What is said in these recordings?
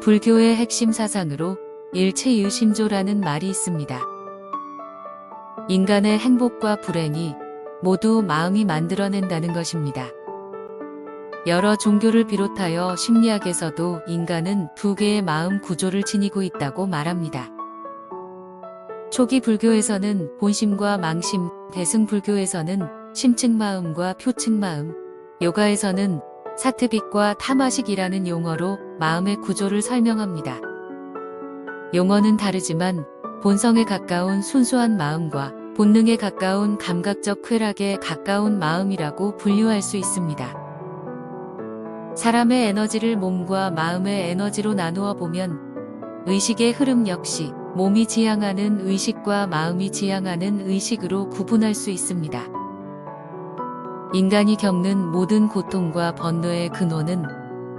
불교의 핵심 사상으로 일체유심조라는 말이 있습니다. 인간의 행복과 불행이 모두 마음이 만들어낸다는 것입니다. 여러 종교를 비롯하여 심리학에서도 인간은 두 개의 마음 구조를 지니고 있다고 말합니다. 초기 불교에서는 본심과 망심, 대승불교에서는 심층마음과 표층마음, 요가에서는 사트빅과 타마식이라는 용어로 마음의 구조를 설명합니다. 용어는 다르지만 본성에 가까운 순수한 마음과 본능에 가까운 감각적 쾌락에 가까운 마음이라고 분류할 수 있습니다. 사람의 에너지를 몸과 마음의 에너지로 나누어 보면 의식의 흐름 역시 몸이 지향하는 의식과 마음이 지향하는 의식으로 구분할 수 있습니다. 인간이 겪는 모든 고통과 번뇌의 근원은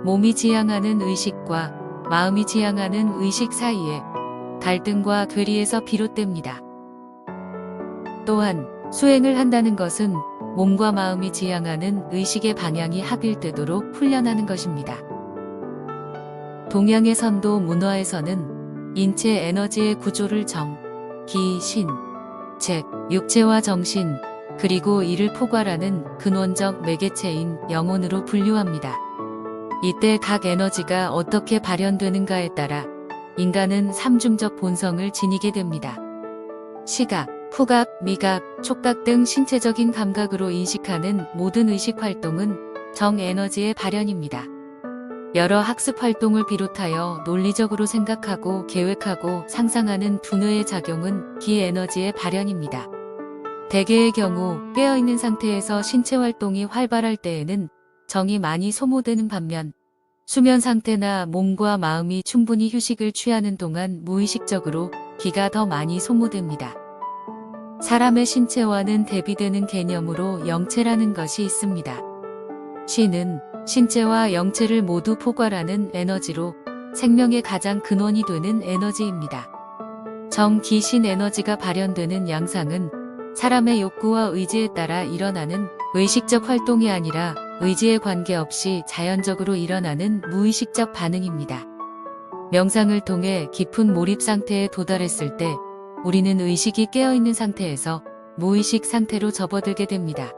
몸이 지향하는 의식과 마음이 지향하는 의식 사이의 갈등과 괴리에서 비롯됩니다. 또한 수행을 한다는 것은 몸과 마음이 지향하는 의식의 방향이 합일되도록 훈련하는 것입니다. 동양의 선도 문화에서는 인체 에너지의 구조를 정, 기, 신, 즉, 육체와 정신, 그리고 이를 포괄하는 근원적 매개체인 영혼으로 분류합니다. 이때 각 에너지가 어떻게 발현되는가에 따라 인간은 삼중적 본성을 지니게 됩니다. 시각, 후각, 미각, 촉각 등 신체적인 감각으로 인식하는 모든 의식 활동은 정 에너지의 발현입니다. 여러 학습 활동을 비롯하여 논리적으로 생각하고 계획하고 상상하는 두뇌의 작용은 기 에너지의 발현입니다. 대개의 경우 깨어있는 상태에서 신체 활동이 활발할 때에는 정이 많이 소모되는 반면 수면 상태나 몸과 마음이 충분히 휴식을 취하는 동안 무의식적으로 기가 더 많이 소모됩니다. 사람의 신체와는 대비되는 개념으로 영체라는 것이 있습니다. 신은 신체와 영체를 모두 포괄하는 에너지로 생명의 가장 근원이 되는 에너지입니다. 정기신 에너지가 발현되는 양상은 사람의 욕구와 의지에 따라 일어나는 의식적 활동이 아니라 의지에 관계없이 자연적으로 일어나는 무의식적 반응입니다. 명상을 통해 깊은 몰입 상태에 도달했을 때 우리는 의식이 깨어있는 상태에서 무의식 상태로 접어들게 됩니다.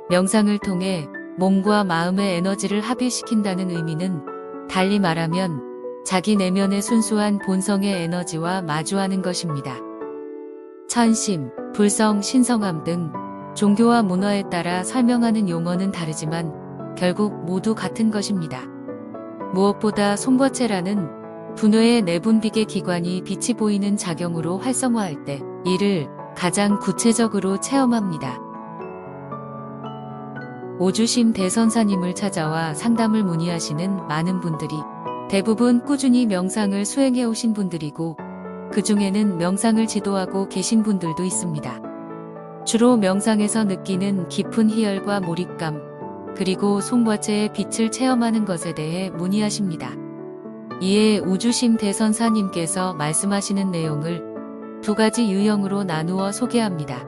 명상을 통해 몸과 마음의 에너지를 합일시킨다는 의미는 달리 말하면 자기 내면의 순수한 본성의 에너지와 마주하는 것입니다. 천심, 불성, 신성함 등 종교와 문화에 따라 설명하는 용어는 다르지만 결국 모두 같은 것입니다. 무엇보다 송거체라는 두뇌의 내분비계 기관이 빛이 보이는 작용으로 활성화할 때 이를 가장 구체적으로 체험합니다. 오주심 대선사님을 찾아와 상담을 문의하시는 많은 분들이 대부분 꾸준히 명상을 수행해 오신 분들이고 그 중에는 명상을 지도하고 계신 분들도 있습니다. 주로 명상에서 느끼는 깊은 희열과 몰입감, 그리고 송과체의 빛을 체험하는 것에 대해 문의하십니다. 이에 우주심 대선사님께서 말씀하시는 내용을 두 가지 유형으로 나누어 소개합니다.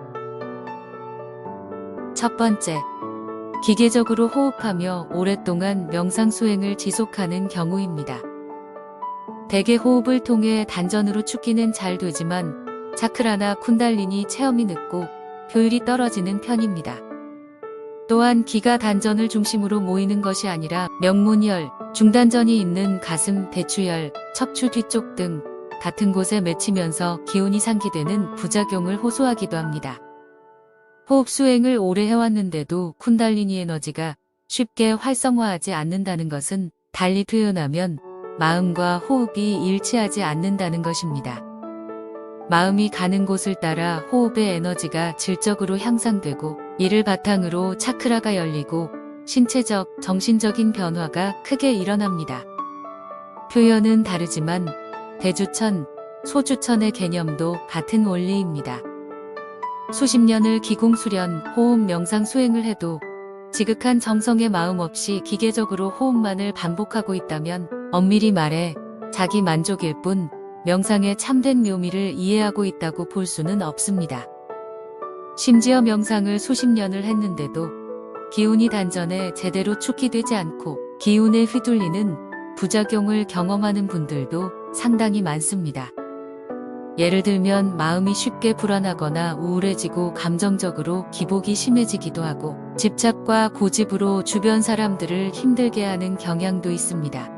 첫 번째, 기계적으로 호흡하며 오랫동안 명상 수행을 지속하는 경우입니다. 대개 호흡을 통해 단전으로 축기는 잘 되지만 차크라나 쿤달리니 체험이 늦고 효율이 떨어지는 편입니다. 또한 기가 단전을 중심으로 모이는 것이 아니라 명문혈, 중단전이 있는 가슴, 대추혈, 척추 뒤쪽 등 같은 곳에 맺히면서 기운이 상기되는 부작용을 호소하기도 합니다. 호흡 수행을 오래 해왔는데도 쿤달리니 에너지가 쉽게 활성화하지 않는다는 것은 달리 표현하면 마음과 호흡이 일치하지 않는다는 것입니다. 마음이 가는 곳을 따라 호흡의 에너지가 질적으로 향상되고 이를 바탕으로 차크라가 열리고 신체적, 정신적인 변화가 크게 일어납니다. 표현은 다르지만 대주천, 소주천의 개념도 같은 원리입니다. 수십 년을 기공수련, 호흡 명상 수행을 해도 지극한 정성의 마음 없이 기계적으로 호흡만을 반복하고 있다면 엄밀히 말해 자기 만족일 뿐 명상의 참된 묘미를 이해하고 있다고 볼 수는 없습니다. 심지어 명상을 수십 년을 했는데도 기운이 단전에 제대로 축기되지 않고 기운에 휘둘리는 부작용을 경험하는 분들도 상당히 많습니다. 예를 들면 마음이 쉽게 불안하거나 우울해지고 감정적으로 기복이 심해지기도 하고 집착과 고집으로 주변 사람들을 힘들게 하는 경향도 있습니다.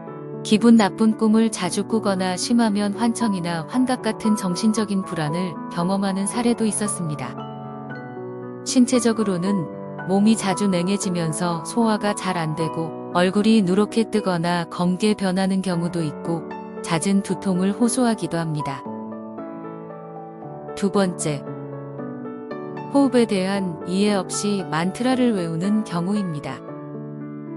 기분 나쁜 꿈을 자주 꾸거나 심하면 환청이나 환각 같은 정신적인 불안을 경험하는 사례도 있었습니다. 신체적으로는 몸이 자주 냉해지면서 소화가 잘 안 되고 얼굴이 누렇게 뜨거나 검게 변하는 경우도 있고 잦은 두통을 호소하기도 합니다. 두 번째, 호흡에 대한 이해 없이 만트라를 외우는 경우입니다.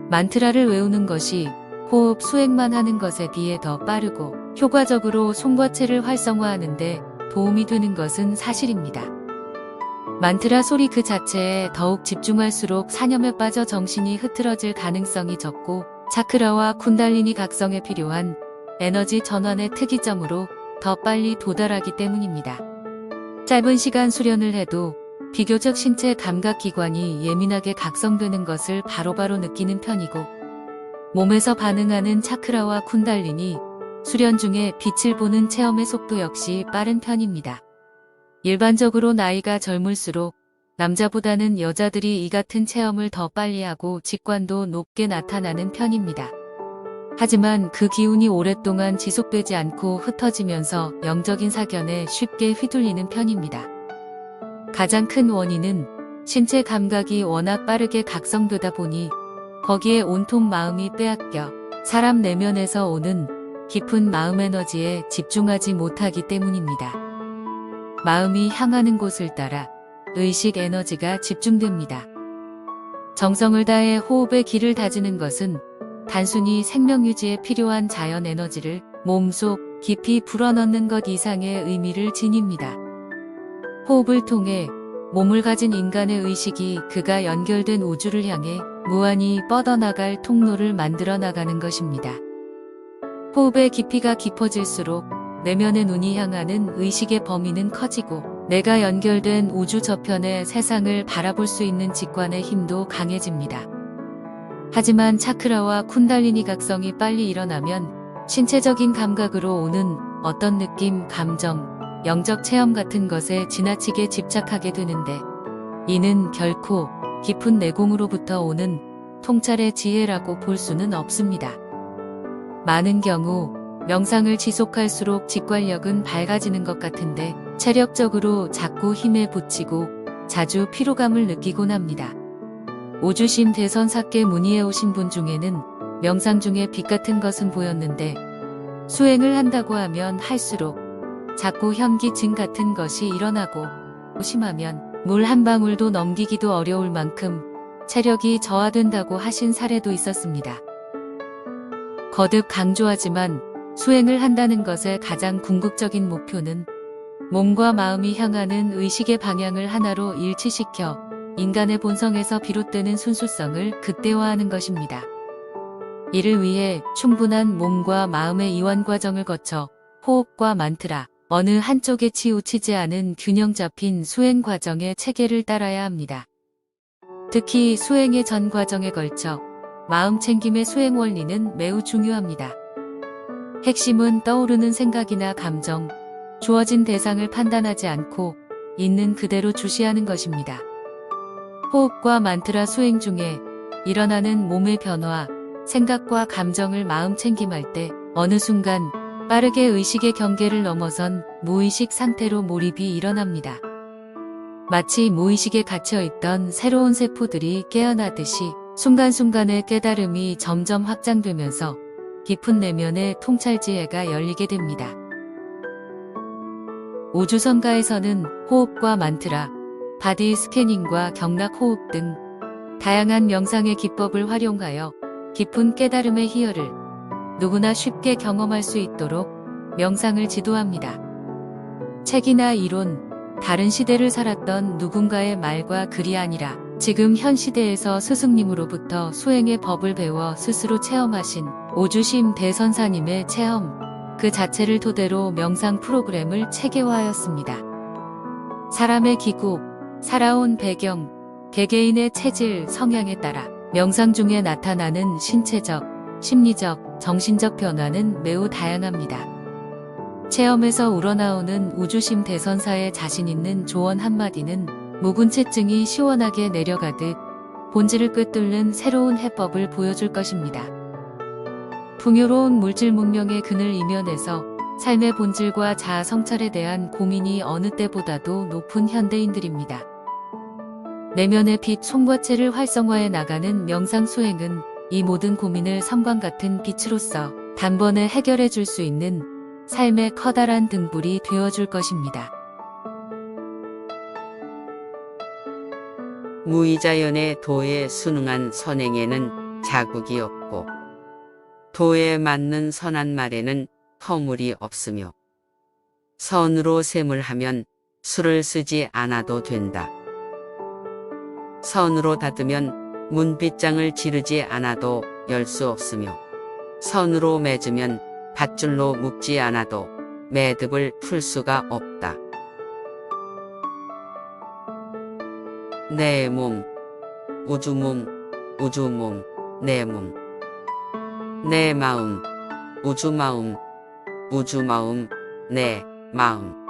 만트라를 외우는 것이 호흡 수행만 하는 것에 비해 더 빠르고 효과적으로 송과체를 활성화하는 데 도움이 되는 것은 사실입니다. 만트라 소리 그 자체에 더욱 집중할수록 사념에 빠져 정신이 흐트러질 가능성이 적고 차크라와 쿤달리니 각성에 필요한 에너지 전환의 특이점으로 더 빨리 도달하기 때문입니다. 짧은 시간 수련을 해도 비교적 신체 감각기관이 예민하게 각성되는 것을 바로바로 느끼는 편이고 몸에서 반응하는 차크라와 쿤달리니 수련 중에 빛을 보는 체험의 속도 역시 빠른 편입니다. 일반적으로 나이가 젊을수록 남자보다는 여자들이 이 같은 체험을 더 빨리 하고 직관도 높게 나타나는 편입니다. 하지만 그 기운이 오랫동안 지속되지 않고 흩어지면서 영적인 사견에 쉽게 휘둘리는 편입니다. 가장 큰 원인은 신체 감각이 워낙 빠르게 각성되다 보니 거기에 온통 마음이 빼앗겨 사람 내면에서 오는 깊은 마음 에너지에 집중하지 못하기 때문입니다. 마음이 향하는 곳을 따라 의식 에너지가 집중됩니다. 정성을 다해 호흡의 길을 다지는 것은 단순히 생명유지에 필요한 자연 에너지를 몸속 깊이 불어넣는 것 이상의 의미를 지닙니다. 호흡을 통해 몸을 가진 인간의 의식이 그가 연결된 우주를 향해 무한히 뻗어나갈 통로를 만들어 나가는 것입니다. 호흡의 깊이가 깊어질수록 내면의 눈이 향하는 의식의 범위는 커지고 내가 연결된 우주 저편의 세상을 바라볼 수 있는 직관의 힘도 강해집니다. 하지만 차크라와 쿤달리니 각성이 빨리 일어나면 신체적인 감각으로 오는 어떤 느낌, 감정, 영적 체험 같은 것에 지나치게 집착하게 되는데 이는 결코 깊은 내공으로부터 오는 통찰의 지혜라고 볼 수는 없습니다. 많은 경우 명상을 지속할수록 직관력은 밝아지는 것 같은데 체력적으로 자꾸 힘에 부치고 자주 피로감을 느끼곤 합니다. 오주심 대선사께 문의해 오신 분 중에는 명상 중에 빛 같은 것은 보였는데 수행을 한다고 하면 할수록 자꾸 현기증 같은 것이 일어나고 심하면 물 한 방울도 넘기기도 어려울 만큼 체력이 저하된다고 하신 사례도 있었습니다. 거듭 강조하지만 수행을 한다는 것의 가장 궁극적인 목표는 몸과 마음이 향하는 의식의 방향을 하나로 일치시켜 인간의 본성에서 비롯되는 순수성을 극대화하는 것입니다. 이를 위해 충분한 몸과 마음의 이완 과정을 거쳐 호흡과 만트라, 어느 한쪽에 치우치지 않은 균형 잡힌 수행 과정의 체계를 따라야 합니다. 특히 수행의 전 과정에 걸쳐 마음 챙김의 수행 원리는 매우 중요합니다. 핵심은 떠오르는 생각이나 감정, 주어진 대상을 판단하지 않고 있는 그대로 주시하는 것입니다. 호흡과 만트라 수행 중에 일어나는 몸의 변화, 생각과 감정을 마음 챙김할 때 어느 순간 빠르게 의식의 경계를 넘어선 무의식 상태로 몰입이 일어납니다. 마치 무의식에 갇혀있던 새로운 세포들이 깨어나듯이 순간순간의 깨달음이 점점 확장되면서 깊은 내면의 통찰지혜가 열리게 됩니다. 우주성가에서는 호흡과 만트라, 바디 스캐닝과 경락 호흡 등 다양한 명상의 기법을 활용하여 깊은 깨달음의 희열을 누구나 쉽게 경험할 수 있도록 명상을 지도합니다. 책이나 이론, 다른 시대를 살았던 누군가의 말과 글이 아니라 지금 현 시대에서 스승님으로부터 수행의 법을 배워 스스로 체험하신 오주심 대선사님의 체험 그 자체를 토대로 명상 프로그램을 체계화하였습니다. 사람의 기구, 살아온 배경, 개개인의 체질, 성향에 따라 명상 중에 나타나는 신체적, 심리적, 정신적 변화는 매우 다양합니다. 체험에서 우러나오는 우주심 대선사의 자신 있는 조언 한마디는 묵은채증이 시원하게 내려가듯 본질을 꿰뚫는 새로운 해법을 보여줄 것입니다. 풍요로운 물질 문명의 그늘 이면에서 삶의 본질과 자아 성찰에 대한 고민이 어느 때보다도 높은 현대인들입니다. 내면의 빛 송과체를 활성화해 나가는 명상 수행은 이 모든 고민을 섬과 같은 빛으로서 단번에 해결해 줄 수 있는 삶의 커다란 등불이 되어줄 것입니다. 무의자연의 도에 순응한 선행에는 자국이 없고 도에 맞는 선한 말에는 허물이 없으며 선으로 셈을 하면 수를 쓰지 않아도 된다. 선으로 닫으면 문빗장을 지르지 않아도 열 수 없으며 선으로 맺으면 밧줄로 묶지 않아도 매듭을 풀 수가 없다. 내 몸, 우주몸, 우주몸, 내 몸. 내 마음, 우주마음, 우주마음, 내 마음.